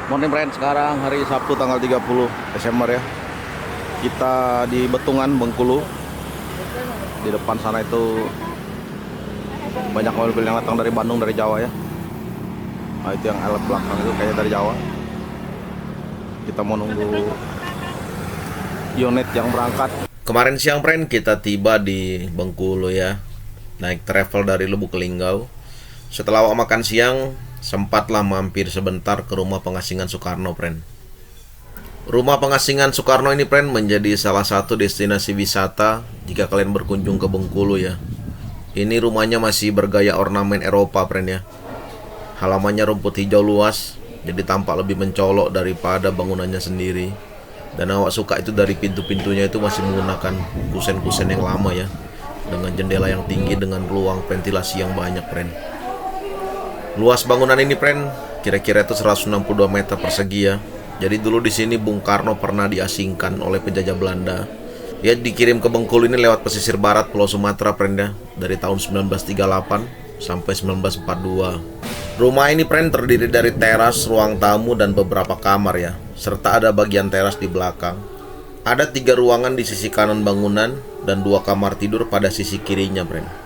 Morning friend, sekarang hari Sabtu tanggal 30 Desember ya. Kita di Betungan, Bengkulu. Di depan sana itu banyak mobil yang datang dari Bandung, dari Jawa ya. Nah, itu yang alat belakang itu kayaknya dari Jawa. Kita mau nunggu unit yang berangkat. Kemarin siang friend kita tiba di Bengkulu ya. Naik travel dari Lubuk Linggau. Setelah makan siang, sempatlah mampir sebentar ke rumah pengasingan Soekarno, friend. Rumah pengasingan Soekarno ini, friend, menjadi salah satu destinasi wisata jika kalian berkunjung ke Bengkulu ya. Ini rumahnya masih bergaya ornamen Eropa, friend ya. Halamannya rumput hijau luas, jadi tampak lebih mencolok daripada bangunannya sendiri. Dan awak suka itu dari pintu-pintunya itu masih menggunakan kusen-kusen yang lama ya, dengan jendela yang tinggi dengan ruang ventilasi yang banyak, friend. Luas bangunan ini, friend, kira-kira itu 162 meter persegi ya. Jadi dulu di sini Bung Karno pernah diasingkan oleh penjajah Belanda. Dia dikirim ke Bengkulu ini lewat pesisir barat Pulau Sumatera, friend ya, dari tahun 1938 sampai 1942. Rumah ini, friend, terdiri dari teras, ruang tamu, dan beberapa kamar ya, serta ada bagian teras di belakang. Ada 3 ruangan di sisi kanan bangunan dan 2 kamar tidur pada sisi kirinya, friend.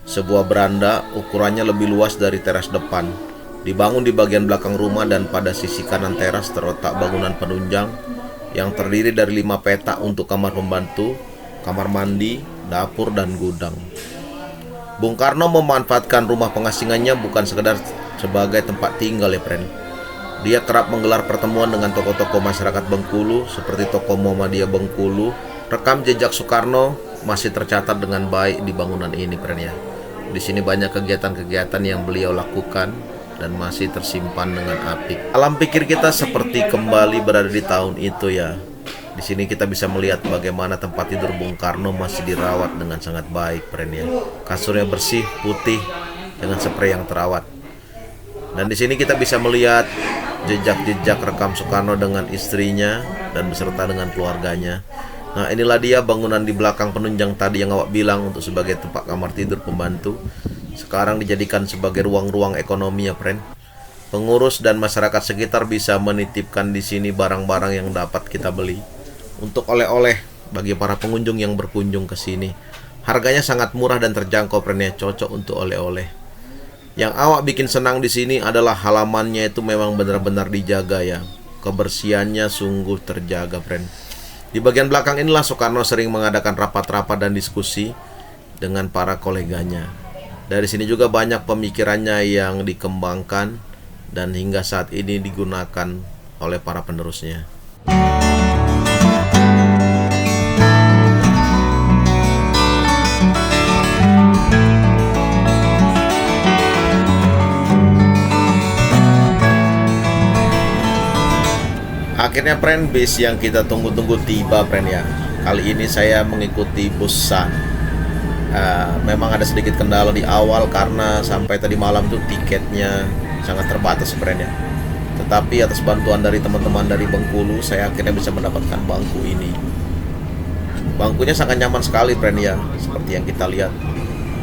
Sebuah beranda ukurannya lebih luas dari teras depan, dibangun di bagian belakang rumah, dan pada sisi kanan teras terletak bangunan penunjang yang terdiri dari 5 petak untuk kamar pembantu, kamar mandi, dapur, dan gudang. Bung Karno memanfaatkan rumah pengasingannya bukan sekedar sebagai tempat tinggal ya, friend. Dia kerap menggelar pertemuan dengan tokoh-tokoh masyarakat Bengkulu seperti tokoh Muhammadiyah Bengkulu. Rekam jejak Soekarno masih tercatat dengan baik di bangunan ini, friend ya. Di sini banyak kegiatan-kegiatan yang beliau lakukan dan masih tersimpan dengan apik. Alam pikir kita seperti kembali berada di tahun itu ya. Di sini kita bisa melihat bagaimana tempat tidur Bung Karno masih dirawat dengan sangat baik, friend ya. Kasurnya bersih, putih, dengan spray yang terawat. Dan di sini kita bisa melihat jejak-jejak rekam Soekarno dengan istrinya dan beserta dengan keluarganya. Nah, inilah dia bangunan di belakang penunjang tadi yang awak bilang untuk sebagai tempat kamar tidur pembantu. Sekarang dijadikan sebagai ruang-ruang ekonomi ya, friend. Pengurus dan masyarakat sekitar bisa menitipkan di sini barang-barang yang dapat kita beli untuk oleh-oleh bagi para pengunjung yang berkunjung ke sini. Harganya sangat murah dan terjangkau, friend ya, cocok untuk oleh-oleh. Yang awak bikin senang di sini adalah halamannya itu memang benar-benar dijaga ya. Kebersihannya sungguh terjaga, friend. Di bagian belakang inilah Soekarno sering mengadakan rapat-rapat dan diskusi dengan para koleganya. Dari sini juga banyak pemikirannya yang dikembangkan dan hingga saat ini digunakan oleh para penerusnya. Akhirnya, friend, bis yang kita tunggu-tunggu tiba, friend ya. Kali ini saya mengikuti bus Sun. Memang ada sedikit kendala di awal karena sampai tadi malam tuh tiketnya sangat terbatas, friend ya. Tetapi atas bantuan dari teman-teman dari Bengkulu, saya akhirnya bisa mendapatkan bangku ini. Bangkunya sangat nyaman sekali, friend ya. Seperti yang kita lihat.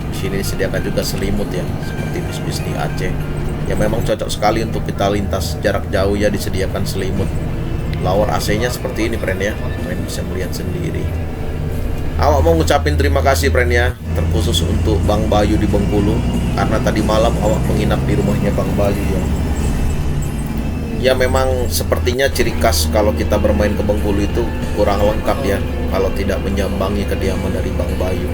Di sini disediakan juga selimut ya, seperti bis-bis di Aceh. Ya memang cocok sekali untuk kita lintas jarak jauh ya, disediakan selimut. Lower AC-nya seperti ini, friend ya. Kalian bisa melihat sendiri. Awak mau ngucapin terima kasih, friend ya, terkhusus untuk Bang Bayu di Bengkulu, karena tadi malam awak menginap di rumahnya Bang Bayu ya. Ya memang sepertinya ciri khas kalau kita bermain ke Bengkulu itu kurang lengkap ya kalau tidak menyambangi kediaman dari Bang Bayu.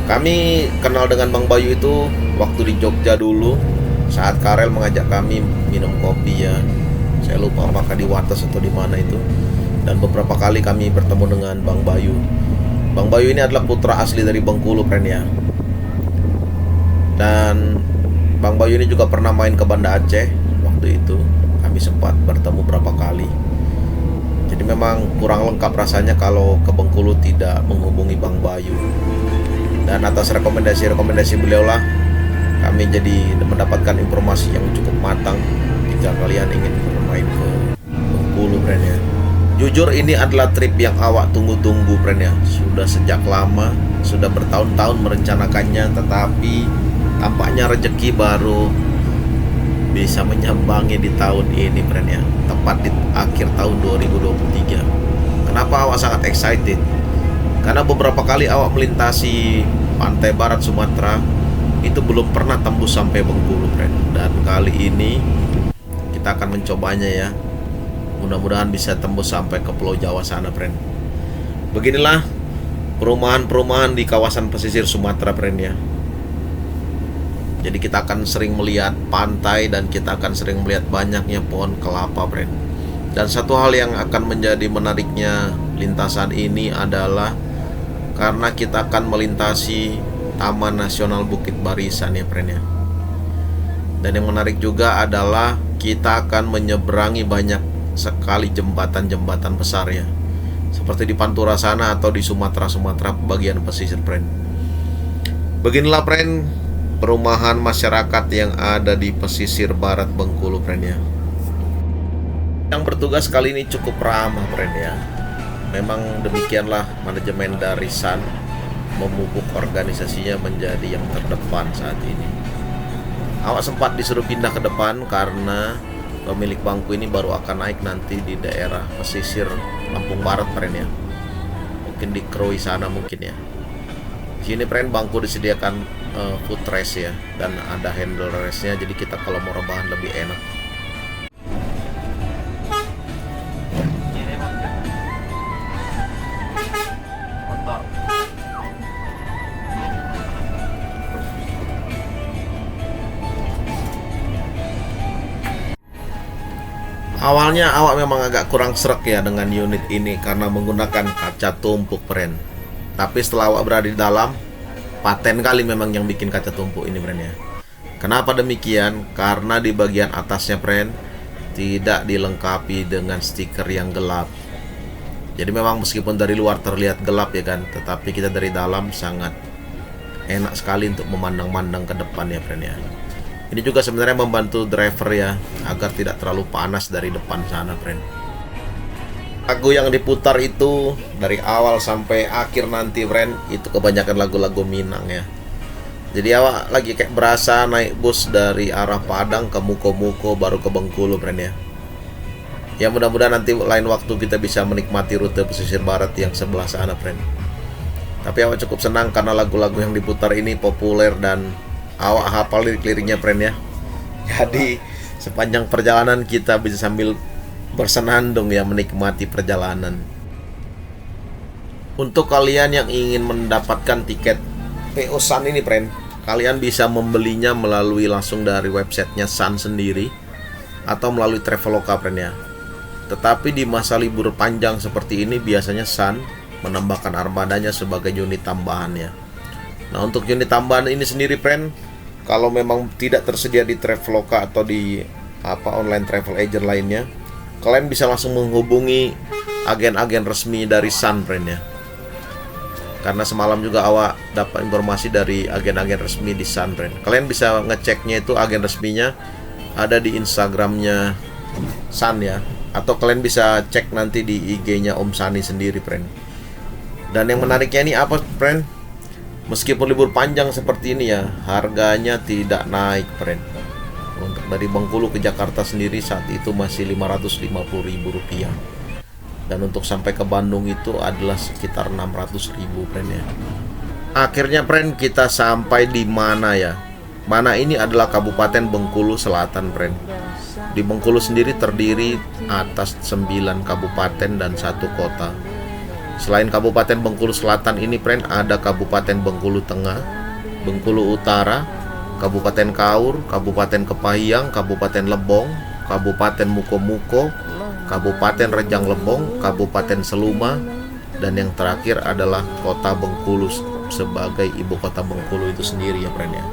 Kami kenal dengan Bang Bayu itu waktu di Jogja dulu, saat Karel mengajak kami minum kopi ya. Saya lupa apakah di Wates atau di mana itu. Dan beberapa kali kami bertemu dengan Bang Bayu. Bang Bayu ini adalah putra asli dari Bengkulu, friend ya. Dan Bang Bayu ini juga pernah main ke Banda Aceh. Waktu itu kami sempat bertemu berapa kali. Jadi memang kurang lengkap rasanya kalau ke Bengkulu tidak menghubungi Bang Bayu. Dan atas rekomendasi beliau lah kami jadi mendapatkan informasi yang cukup matang jika kalian ingin bermain ke Bengkulu, friend ya. Jujur ini adalah trip yang awak tunggu-tunggu, friend ya. Sudah sejak lama, sudah bertahun-tahun merencanakannya, tetapi tampaknya rezeki baru bisa menyambangi di tahun ini, friend ya. Tepat di akhir tahun 2023. Kenapa awak sangat excited? Karena beberapa kali awak melintasi pantai barat Sumatera itu belum pernah tembus sampai Bengkulu, friend. Dan kali ini kita akan mencobanya ya. Mudah-mudahan bisa tembus sampai ke Pulau Jawa sana, friend. Beginilah perumahan-perumahan di kawasan pesisir Sumatera, friend ya. Jadi kita akan sering melihat pantai dan kita akan sering melihat banyaknya pohon kelapa, friend. Dan satu hal yang akan menjadi menariknya lintasan ini adalah karena kita akan melintasi Taman Nasional Bukit Barisan ya, friend ya. Dan yang menarik juga adalah kita akan menyeberangi banyak sekali jembatan-jembatan besar ya, seperti di Pantura sana atau di Sumatera bagian pesisir, friend. Beginilah, friend, perumahan masyarakat yang ada di pesisir barat Bengkulu, friend ya. Yang bertugas kali ini cukup ramah, friend ya. Memang demikianlah manajemen dari Sun memupuk organisasinya menjadi yang terdepan saat ini. Awak sempat disuruh pindah ke depan karena pemilik bangku ini baru akan naik nanti di daerah pesisir Lampung Barat, friend ya. Mungkin di Krui sana mungkin ya. Sini, friend, bangku disediakan footrest ya, dan ada handle restnya, jadi kita kalau mau rebahan lebih enak. Awalnya awak memang agak kurang srek ya dengan unit ini karena menggunakan kaca tumpuk, friend. Tapi setelah awak berada di dalam, paten kali memang yang bikin kaca tumpuk ini, friend ya. Kenapa demikian? Karena di bagian atasnya, friend, tidak dilengkapi dengan stiker yang gelap. Jadi memang meskipun dari luar terlihat gelap ya kan, tetapi kita dari dalam sangat enak sekali untuk memandang-mandang ke depan ya, friend ya. Ini juga sebenarnya membantu driver ya, agar tidak terlalu panas dari depan sana, friend. Lagu yang diputar itu dari awal sampai akhir nanti, friend, itu kebanyakan lagu-lagu Minang ya. Jadi awak lagi kayak berasa naik bus dari arah Padang ke Muko-Muko baru ke Bengkulu, friend ya. Ya mudah-mudahan nanti lain waktu kita bisa menikmati rute pesisir barat yang sebelah sana, friend. Tapi awak cukup senang karena lagu-lagu yang diputar ini populer dan awak hafal lirik-liriknya, friend ya. Jadi sepanjang perjalanan kita bisa sambil bersenandung ya, menikmati perjalanan. Untuk kalian yang ingin mendapatkan tiket PO Sun ini, friend, kalian bisa membelinya melalui langsung dari websitenya Sun sendiri atau melalui Traveloka, friend ya. Tetapi di masa libur panjang seperti ini biasanya Sun menambahkan armadanya sebagai unit tambahan ya. Nah, untuk unit tambahan ini sendiri, friend, kalau memang tidak tersedia di Traveloka atau di online travel agent lainnya, kalian bisa langsung menghubungi agen-agen resmi dari Sun, friend ya. Karena semalam juga awak dapat informasi dari agen-agen resmi di Sun, friend. Kalian bisa ngeceknya itu agen resminya ada di Instagramnya Sun ya, atau kalian bisa cek nanti di IG-nya Om Sani sendiri, friend. Dan yang menariknya ini apa, friend? Meskipun libur panjang seperti ini ya, harganya tidak naik, friend. Untuk dari Bengkulu ke Jakarta sendiri saat itu masih Rp550.000. Dan untuk sampai ke Bandung itu adalah sekitar 600.000, friend ya. Akhirnya, friend, kita sampai di mana ya? Mana ini adalah Kabupaten Bengkulu Selatan, friend. Di Bengkulu sendiri terdiri atas 9 kabupaten dan 1 kota. Selain Kabupaten Bengkulu Selatan ini, friend, ada Kabupaten Bengkulu Tengah, Bengkulu Utara, Kabupaten Kaur, Kabupaten Kepahiang, Kabupaten Lebong, Kabupaten Muko-Muko, Kabupaten Rejang Lebong, Kabupaten Seluma, dan yang terakhir adalah Kota Bengkulu sebagai ibu kota Bengkulu itu sendiri ya, friend ya.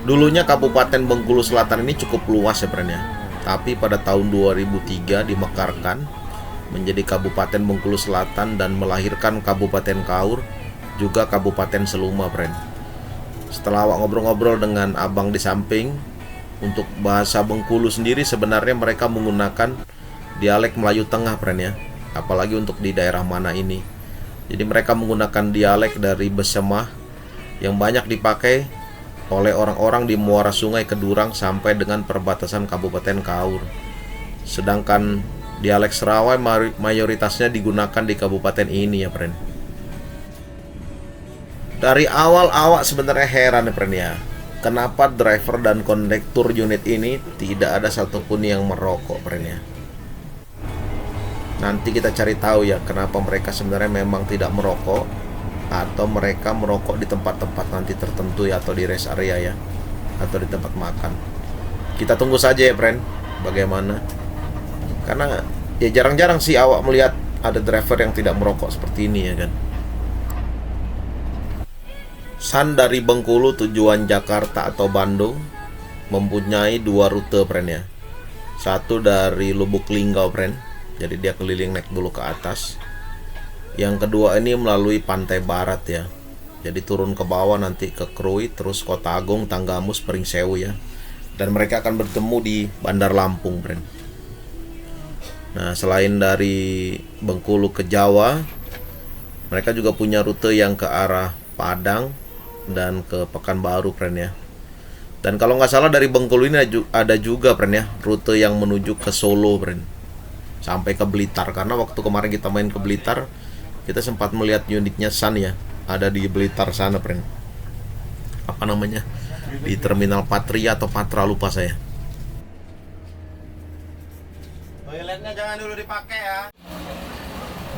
Dulunya Kabupaten Bengkulu Selatan ini cukup luas ya, friend ya. Tapi pada tahun 2003 dimekarkan menjadi Kabupaten Bengkulu Selatan dan melahirkan Kabupaten Kaur, juga Kabupaten Seluma, friend. Setelah awak ngobrol-ngobrol dengan abang di samping, untuk bahasa Bengkulu sendiri sebenarnya mereka menggunakan dialek Melayu Tengah, friend ya. Apalagi untuk di daerah mana ini. Jadi mereka menggunakan dialek dari Besemah yang banyak dipakai oleh orang-orang di muara sungai Kedurang sampai dengan perbatasan Kabupaten Kaur. Sedangkan dialek Serawai mayoritasnya digunakan di kabupaten ini ya, friend. Dari awal awak sebenarnya heran ya, friend ya. Kenapa driver dan kondektur unit ini tidak ada satupun yang merokok, friend ya. Nanti kita cari tahu ya kenapa mereka sebenarnya memang tidak merokok, atau mereka merokok di tempat-tempat nanti tertentu ya, atau di rest area ya, atau di tempat makan. Kita tunggu saja ya, friend, bagaimana. Karena ya jarang-jarang sih awak melihat ada driver yang tidak merokok seperti ini ya kan. San dari Bengkulu tujuan Jakarta atau Bandung mempunyai dua rute, friend ya. Satu dari Lubuk Linggau, friend. Jadi dia keliling naik dulu ke atas. Yang kedua ini melalui pantai barat ya. Jadi turun ke bawah nanti ke Krui, terus Kota Agung, Tanggamus, Pringsewu ya. Dan mereka akan bertemu di Bandar Lampung, friend. Nah, selain dari Bengkulu ke Jawa, mereka juga punya rute yang ke arah Padang dan ke Pekanbaru, friend ya. Dan kalau nggak salah dari Bengkulu ini ada juga, friend ya, rute yang menuju ke Solo, friend, sampai ke Blitar. Karena waktu kemarin kita main ke Blitar, kita sempat melihat unitnya Sun ya, ada di Blitar sana, friend. Apa namanya, di Terminal Patria atau Patra, lupa saya. Toiletnya jangan dulu dipakai ya.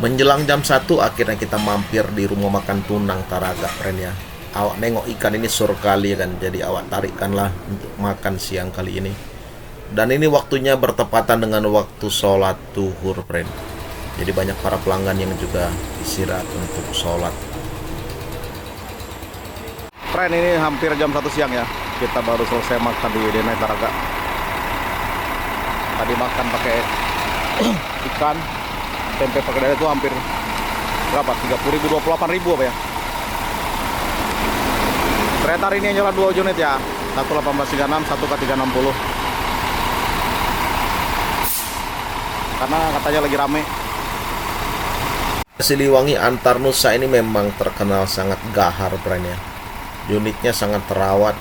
Menjelang jam 1 akhirnya kita mampir di rumah makan Tunang Taraga, friend ya. Awak nengok ikan ini sur kali kan, jadi awak tarikkanlah untuk makan siang kali ini. Dan ini waktunya bertepatan dengan waktu sholat zuhur, friend. Jadi banyak para pelanggan yang juga istirahat untuk sholat. Friend, ini hampir jam 1 siang ya. Kita baru selesai makan di Denai Taraga. Tadi makan pakai ikan, tempe pakai dada itu hampir berapa? 30.000, 28.000 apa ya? Ternyata hari ini yang jalan 2 unit ya. Satu 1836, satu K360. Karena katanya lagi rame. Siliwangi Antar Nusa ini memang terkenal sangat gahar, friend ya. Unitnya sangat terawat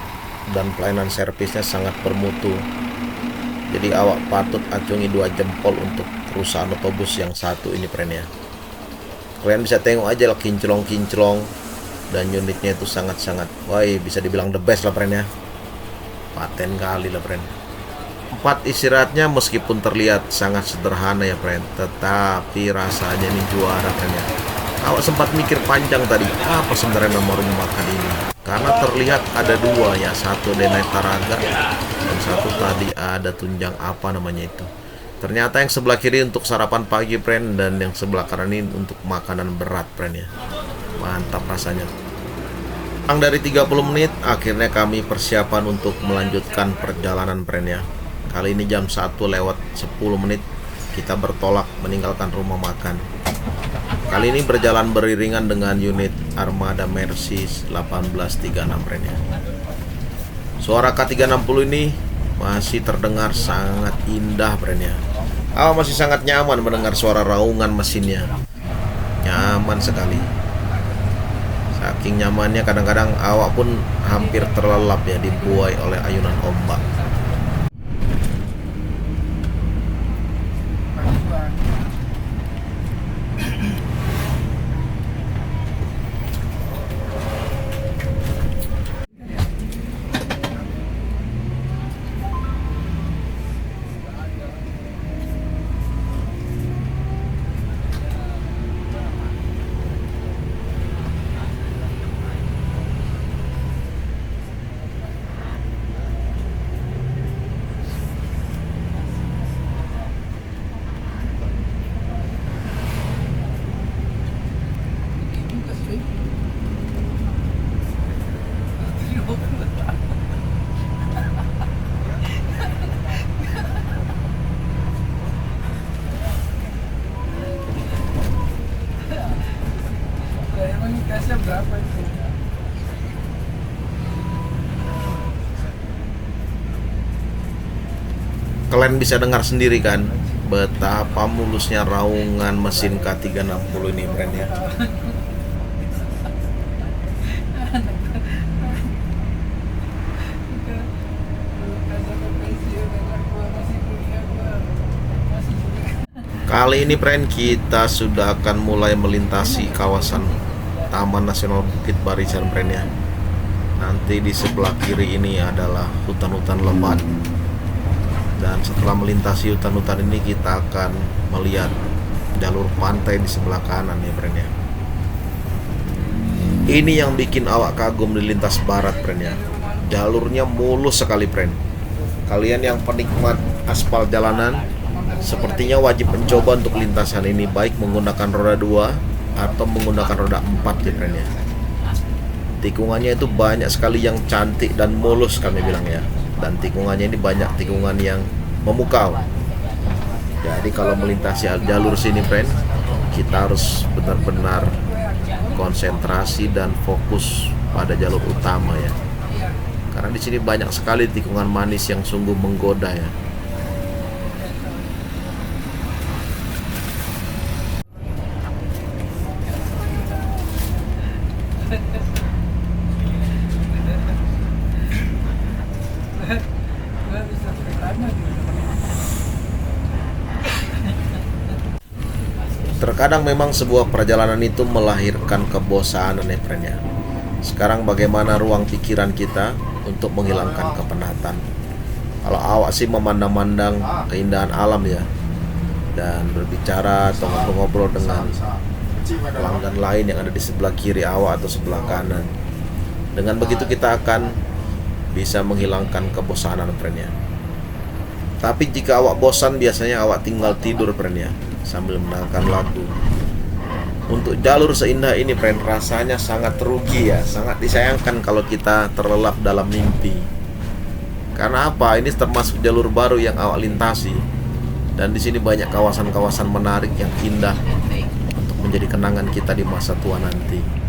dan pelayanan servisnya sangat bermutu. Jadi awak patut acungi 2 jempol untuk perusahaan otobus yang satu ini, friend ya. Kalian bisa tengok aja lah kinclong-kinclong, dan unitnya itu sangat-sangat, wah, bisa dibilang the best lah, friend ya. Paten kali lah, friend. Tempat istirahatnya meskipun terlihat sangat sederhana ya, friend, tetapi rasanya ini juara, friend ya. Awak sempat mikir panjang tadi, apa sebenarnya nama rumah makan ini? Karena terlihat ada 2 ya, satu Denai Taraga dan satu tadi ada Tunjang apa namanya itu. Ternyata yang sebelah kiri untuk sarapan pagi, friend, dan yang sebelah kanan ini untuk makanan berat, friend ya. Mantap rasanya. Kurang dari 30 menit akhirnya kami persiapan untuk melanjutkan perjalanan, friend ya. Kali ini jam 1 lewat 10 menit kita bertolak meninggalkan rumah makan. Kali ini berjalan beriringan dengan unit Armada Mercy 1836, friend ya. Suara K360 ini masih terdengar sangat indah, friend ya. Masih sangat nyaman mendengar suara raungan mesinnya. Nyaman sekali. Saking nyamannya kadang-kadang awak pun hampir terlelap ya, dibuai oleh ayunan ombak. berapa itu? Kalian bisa dengar sendiri kan betapa mulusnya raungan mesin K360 ini, friend ya. Kali ini friend, kita sudah akan mulai melintasi kawasan Taman Nasional Bukit Barisan friend ya. Nanti di sebelah kiri ini adalah hutan-hutan lebat. Dan setelah melintasi hutan-hutan ini, kita akan melihat jalur pantai di sebelah kanan ya friend ya. Ini yang bikin awak kagum di lintas barat friend ya. Jalurnya mulus sekali friend. Kalian yang penikmat aspal jalanan sepertinya wajib mencoba untuk lintasan ini, baik menggunakan roda 2 atau menggunakan roda 4 ya friend ya. Tikungannya itu banyak sekali yang cantik dan mulus kami bilang ya. Dan tikungannya ini banyak tikungan yang memukau. Jadi kalau melintasi jalur sini friend, kita harus benar-benar konsentrasi dan fokus pada jalur utama ya. Karena di sini banyak sekali tikungan manis yang sungguh menggoda ya. Terkadang memang sebuah perjalanan itu melahirkan kebosanan ya friend ya. Sekarang bagaimana ruang pikiran kita untuk menghilangkan kepenatan? Kalau awak sih memandang-mandang keindahan alam ya, dan berbicara atau ngobrol-ngobrol dengan pelanggan lain yang ada di sebelah kiri awak atau sebelah kanan. Dengan begitu kita akan bisa menghilangkan kebosanan friend ya. Tapi jika awak bosan, biasanya awak tinggal tidur friend ya, sambil mendengarkan lagu. Untuk jalur seindah ini friend, rasanya sangat rugi ya, sangat disayangkan kalau kita terlelap dalam mimpi. Karena apa? Ini termasuk jalur baru yang awak lintasi, dan di sini banyak kawasan-kawasan menarik yang indah untuk menjadi kenangan kita di masa tua nanti.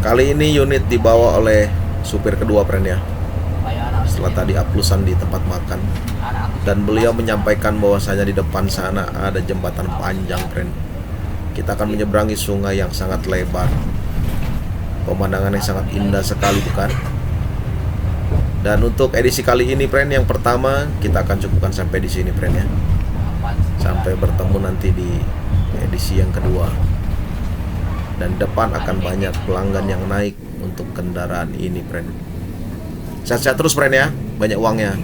Kali ini unit dibawa oleh supir kedua friend ya. Setelah tadi aplusan di tempat makan, dan beliau menyampaikan bahwasanya di depan sana ada jembatan panjang friend. Kita akan menyeberangi sungai yang sangat lebar. Pemandangannya sangat indah sekali bukan? Dan untuk edisi kali ini friend, yang pertama kita akan cukupkan sampai di sini friend ya. Sampai bertemu nanti di edisi yang kedua. Dan depan akan banyak pelanggan yang naik untuk kendaraan ini friend. Sehat-sehat terus friend ya, banyak uangnya.